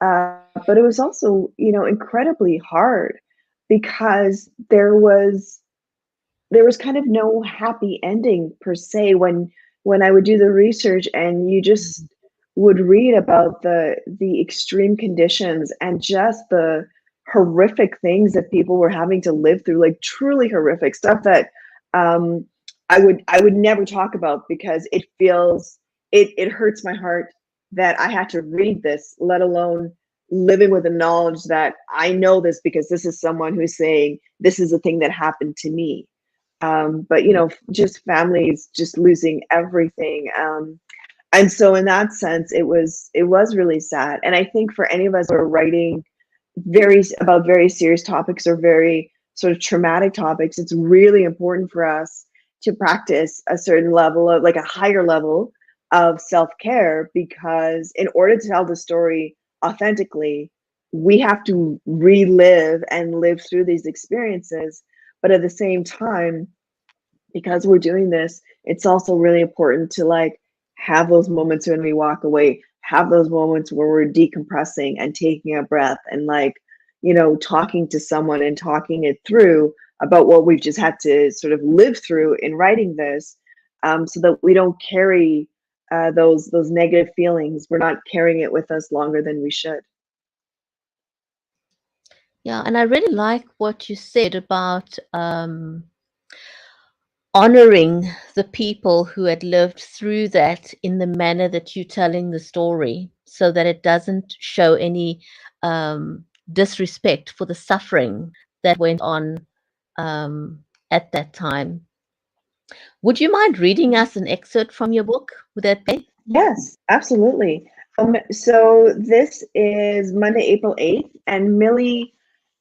But it was also, incredibly hard because there was kind of no happy ending per se when I would do the research and you just would read about the extreme conditions and just the horrific things that people were having to live through, like truly horrific stuff that um, I would never talk about because it hurts my heart that I had to read this, let alone living with the knowledge that I know this because this is someone who's saying this is a thing that happened to me. But just families just losing everything. And so in that sense, it was really sad. And I think for any of us who are writing very serious topics or very sort of traumatic topics, it's really important for us to practice a certain level of, like, a higher level of self-care, because in order to tell the story authentically, we have to relive and live through these experiences. But at the same time, because we're doing this, it's also really important to like have those moments when we walk away, have those moments where we're decompressing and taking a breath and like, talking to someone and talking it through about what we've just had to sort of live through in writing this, so that we don't carry those negative feelings. We're not carrying it with us longer than we should. Yeah, and I really like what you said about honoring the people who had lived through that in the manner that you're telling the story, so that it doesn't show any disrespect for the suffering that went on at that time. Would you mind reading us an excerpt from your book? Would that be? Yes, absolutely. So this is Monday, April 8th, and Millie,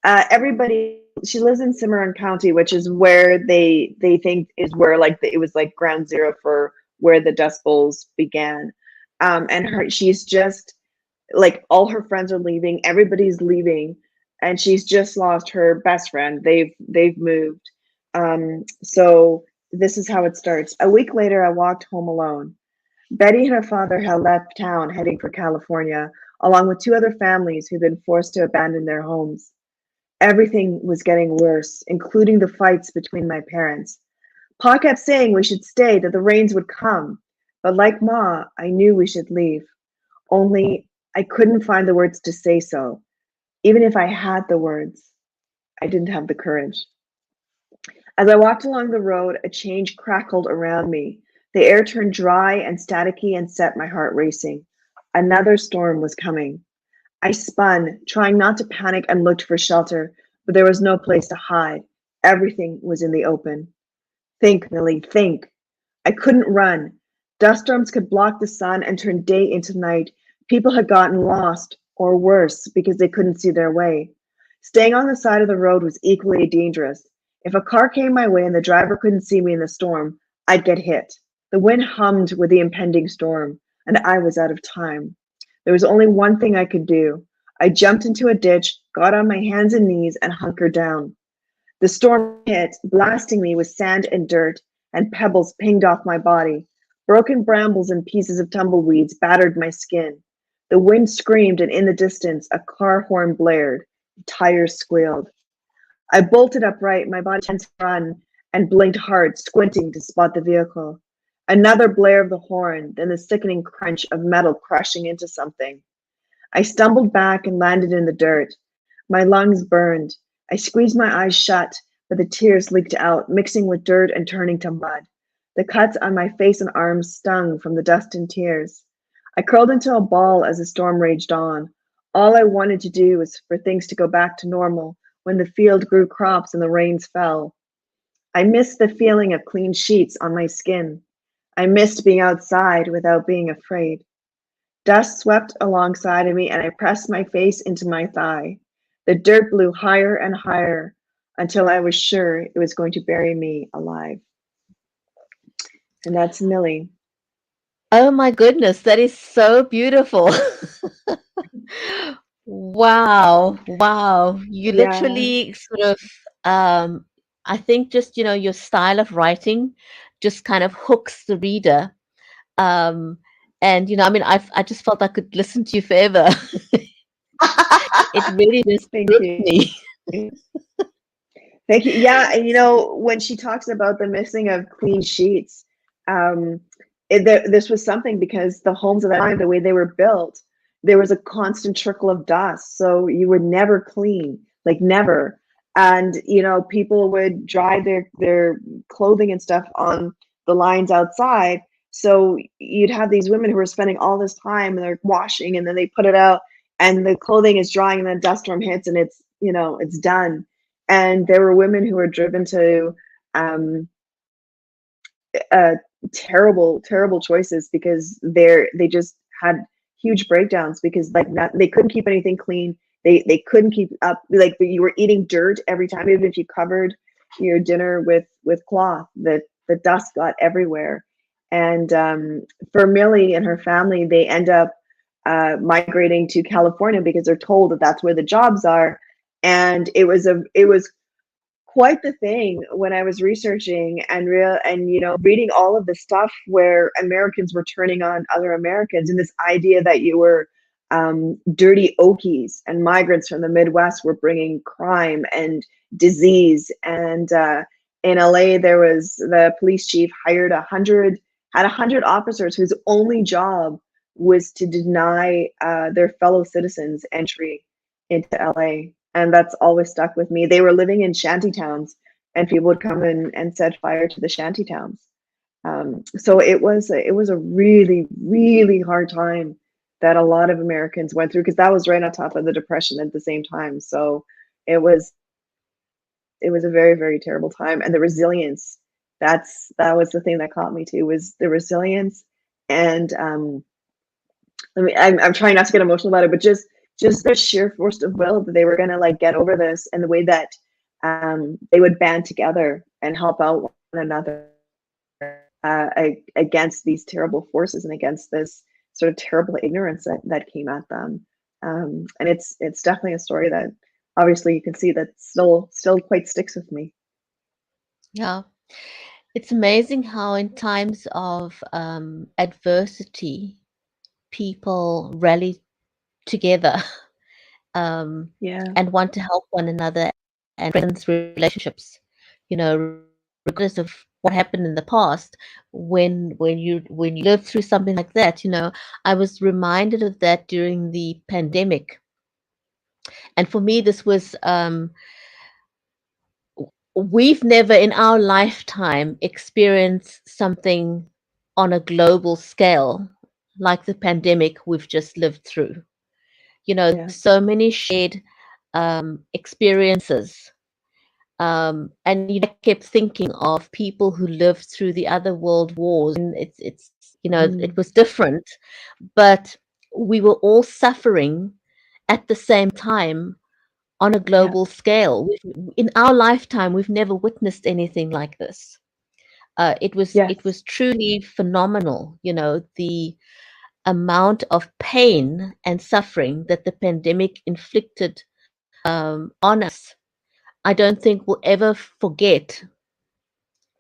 everybody, she lives in Cimarron County, which is where they think is where like it was like ground zero for where the Dust Bowls began. And she's just like, all her friends are leaving, everybody's leaving, and she's just lost her best friend. They've moved. So this is how it starts. A week later, I walked home alone. Betty and her father had left town heading for California, along with two other families who'd been forced to abandon their homes. Everything was getting worse, including the fights between my parents. Pa kept saying we should stay, that the rains would come. But like Ma, I knew we should leave. Only I couldn't find the words to say so. Even if I had the words, I didn't have the courage. As I walked along the road, a change crackled around me. The air turned dry and staticky and set my heart racing. Another storm was coming. I spun, trying not to panic, and looked for shelter, but there was no place to hide. Everything was in the open. Think, Millie, think. I couldn't run. Dust storms could block the sun and turn day into night. People had gotten lost, or worse, because they couldn't see their way. Staying on the side of the road was equally dangerous. If a car came my way and the driver couldn't see me in the storm, I'd get hit. The wind hummed with the impending storm, and I was out of time. There was only one thing I could do. I jumped into a ditch, got on my hands and knees, and hunkered down. The storm hit, blasting me with sand and dirt, and pebbles pinged off my body. Broken brambles and pieces of tumbleweeds battered my skin. The wind screamed, and in the distance, a car horn blared. Tires squealed. I bolted upright, my body tense to run, and blinked hard, squinting to spot the vehicle. Another blare of the horn, then the sickening crunch of metal crushing into something. I stumbled back and landed in the dirt. My lungs burned. I squeezed my eyes shut, but the tears leaked out, mixing with dirt and turning to mud. The cuts on my face and arms stung from the dust and tears. I curled into a ball as the storm raged on. All I wanted to do was for things to go back to normal when the field grew crops and the rains fell. I missed the feeling of clean sheets on my skin. I missed being outside without being afraid. Dust swept alongside of me, and I pressed my face into my thigh. The dirt blew higher and higher until I was sure it was going to bury me alive. And that's Millie. Oh my goodness, that is so beautiful. Wow, wow. You Yeah. literally sort of, I think just, your style of writing just kind of hooks the reader. And, I mean, I just felt I could listen to you forever. It really just Thank gripped you. me. Thank you. Yeah, and when she talks about the missing of clean sheets, this was something because the homes at that time, the way they were built, there was a constant trickle of dust, so you would never clean, like never. And people would dry their clothing and stuff on the lines outside. So you'd have these women who were spending all this time and they're washing, and then they put it out, and the clothing is drying, and then a dust storm hits, and it's done. And there were women who were driven to terrible, terrible choices because they just had huge breakdowns because they couldn't keep anything clean. They couldn't keep up, like you were eating dirt every time, even if you covered your dinner with cloth, the dust got everywhere. And for Millie and her family, they end up migrating to California because they're told that that's where the jobs are. And it was quite the thing when I was researching and reading all of the stuff where Americans were turning on other Americans, and this idea that you were dirty Okies and migrants from the Midwest were bringing crime and disease. And in LA, there was the police chief had 100 officers whose only job was to deny their fellow citizens entry into LA. And that's always stuck with me. They were living in shanty towns, and people would come in and set fire to the shanty towns. So it was a really, really hard time that a lot of Americans went through, because that was right on top of the Depression at the same time. So it was a very, very terrible time. And the resilience, that was the thing that caught me too, was the resilience. And I'm trying not to get emotional about it, but just the sheer force of will that they were going to get over this, and the way that they would band together and help out one another against these terrible forces and against this sort of terrible ignorance that came at them. And it's definitely a story that obviously you can see that still quite sticks with me. Yeah. It's amazing how in times of adversity, people rally together and want to help one another and strengthen relationships, regardless of what happened in the past. When you live through something like that, I was reminded of that during the pandemic. And for me, this was we've never in our lifetime experienced something on a global scale like the pandemic we've just lived through. So many shared experiences. And I kept thinking of people who lived through the other world wars, and it's it was different, but we were all suffering at the same time on a global scale. In our lifetime, we've never witnessed anything like this. It was truly phenomenal. The amount of pain and suffering that the pandemic inflicted on us, I don't think we'll ever forget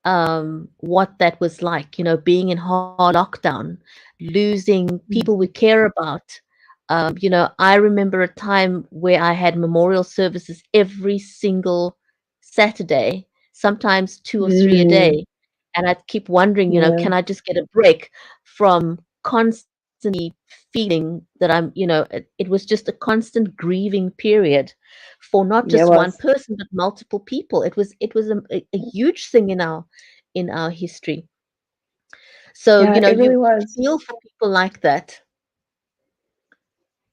what that was like, being in hard lockdown, losing people we care about. I remember a time where I had memorial services every single Saturday, sometimes 2 or 3 a Mm, day. And I'd keep wondering, yeah, can I just get a break from constantly feeling that it was just a constant grieving period for not yeah, it just one was. person, but multiple people. It was a huge thing in our history. So, Yeah, it you really was. feel for people like that.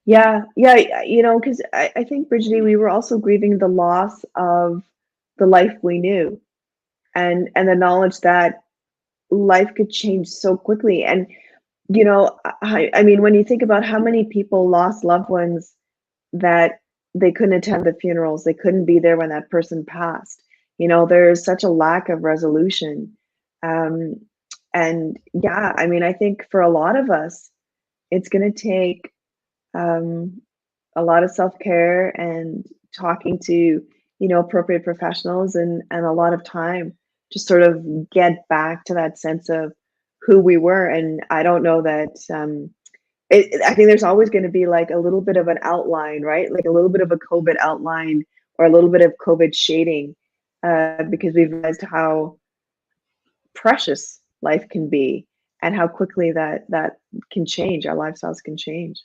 Yeah, yeah, because I think, Bridget, we were also grieving the loss of the life we knew, and the knowledge that life could change so quickly. And I mean, when you think about how many people lost loved ones that they couldn't attend the funerals, they couldn't be there when that person passed. There's such a lack of resolution. Um, and yeah, I mean, I think for a lot of us, it's going to take um, a lot of self-care and talking to appropriate professionals, and a lot of time to sort of get back to that sense of who we were. And I don't know that I think there's always going to be like a little bit of an outline, right? Like a little bit of a COVID outline or a little bit of COVID shading, because we've realized how precious life can be and how quickly that can change. Our lifestyles can change.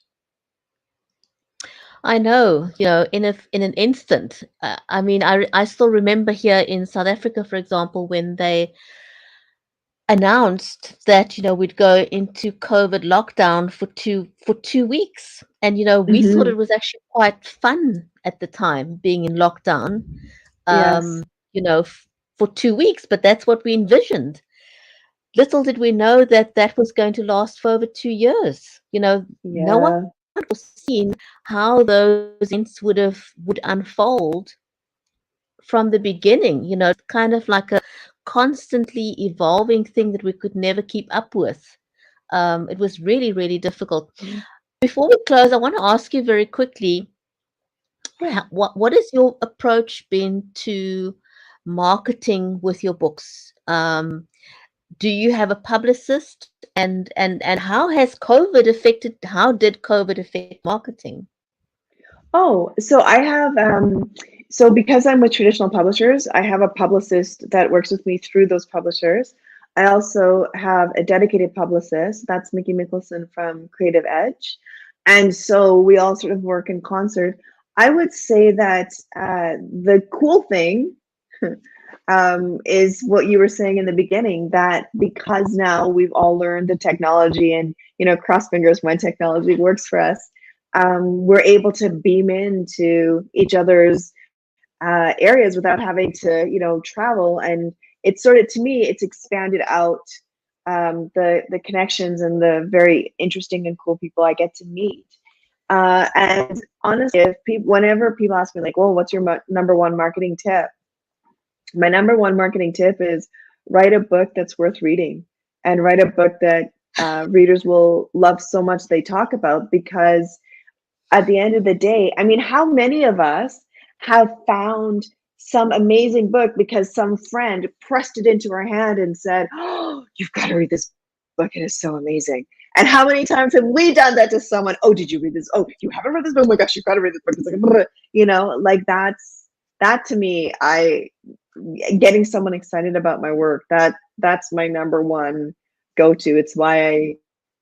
I know, in an instant. I mean, I still remember here in South Africa, for example, when they announced that we'd go into COVID lockdown for two weeks, and we thought Hmm. it was actually quite fun at the time being in lockdown, Yes. um, for 2 weeks, but that's what we envisioned. Little did we know that that was going to last for over 2 years. No one Yeah. foreseen how those events would unfold from the beginning. It's kind of like a constantly evolving thing that we could never keep up with. It was really, really difficult. Before we close, I want to ask you very quickly, Yeah. what has your approach been to marketing with your books? Do you have a publicist, and how did COVID affect marketing? Oh, so I have so because I'm with traditional publishers, I have a publicist that works with me through those publishers. I also have a dedicated publicist, that's Mickey Mickelson from Creative Edge. And so we all sort of work in concert. I would say that the cool thing is what you were saying in the beginning, that because now we've all learned the technology, and cross fingers when technology works for us, we're able to beam into each other's areas without having to travel. And it's sort of, to me, it's expanded out the connections and the very interesting and cool people I get to meet. And honestly, whenever people ask me like, well, what's your number one marketing tip? My number one marketing tip is write a book that's worth reading, and write a book that readers will love so much they talk about. Because at the end of the day, I mean, how many of us have found some amazing book because some friend pressed it into our hand and said, "Oh, you've got to read this book. It is so amazing." And how many times have we done that to someone? "Oh, did you read this? Oh, you haven't read this book? Oh my gosh, you've got to read this book." It's like, like that to me, getting someone excited about my work, that's my number one go-to. It's why I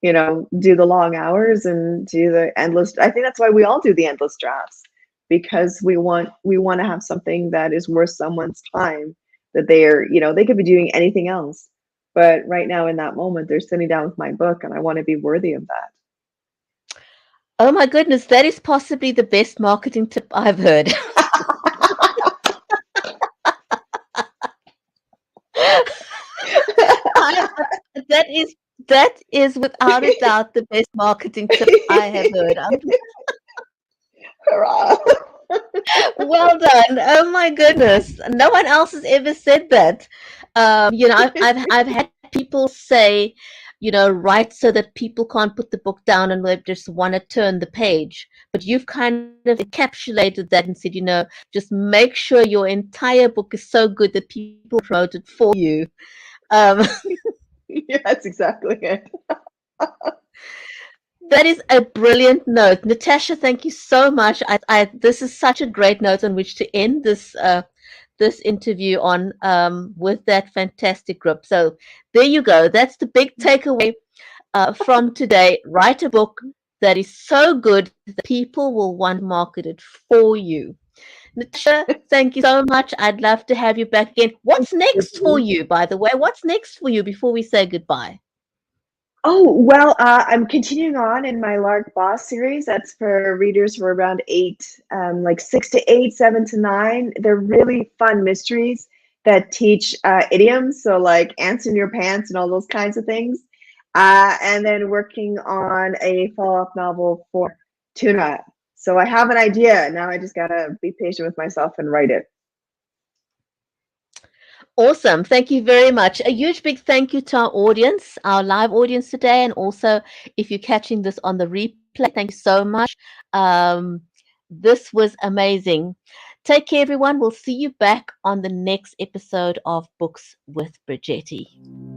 do the long hours and do the endless. I think that's why we all do the endless drafts, because we want to have something that is worth someone's time, that they could be doing anything else, but right now in that moment they're sitting down with my book, and I want to be worthy of that. Oh my goodness, that is possibly the best marketing tip I've heard. I, that is without a doubt the best marketing tip I have heard. Hurrah. Well done. Oh my goodness. No one else has ever said that. I've had people say, write so that people can't put the book down and they just want to turn the page. But you've kind of encapsulated that and said, just make sure your entire book is so good that people promote it for you. Yeah, that's exactly it. That is a brilliant note. Natasha, thank you so much. This is such a great note on which to end this interview on, with that fantastic group. So there you go. That's the big takeaway from today. Write a book that is so good that people will want to market it for you. Natasha, thank you so much. I'd love to have you back again. What's next for you, by the way? What's next for you before we say goodbye? Oh, well, I'm continuing on in my Lark Boss series. That's for readers who are around 8, like 6 to 8, 7 to 9. They're really fun mysteries that teach idioms, so like ants in your pants and all those kinds of things. And then working on a follow-up novel for Tuna. So I have an idea. Now I just gotta be patient with myself and write it. Awesome. Thank you very much. A huge big thank you to our audience, our live audience today. And also, if you're catching this on the replay, thank you so much. This was amazing. Take care, everyone. We'll see you back on the next episode of Books with Bridgetti.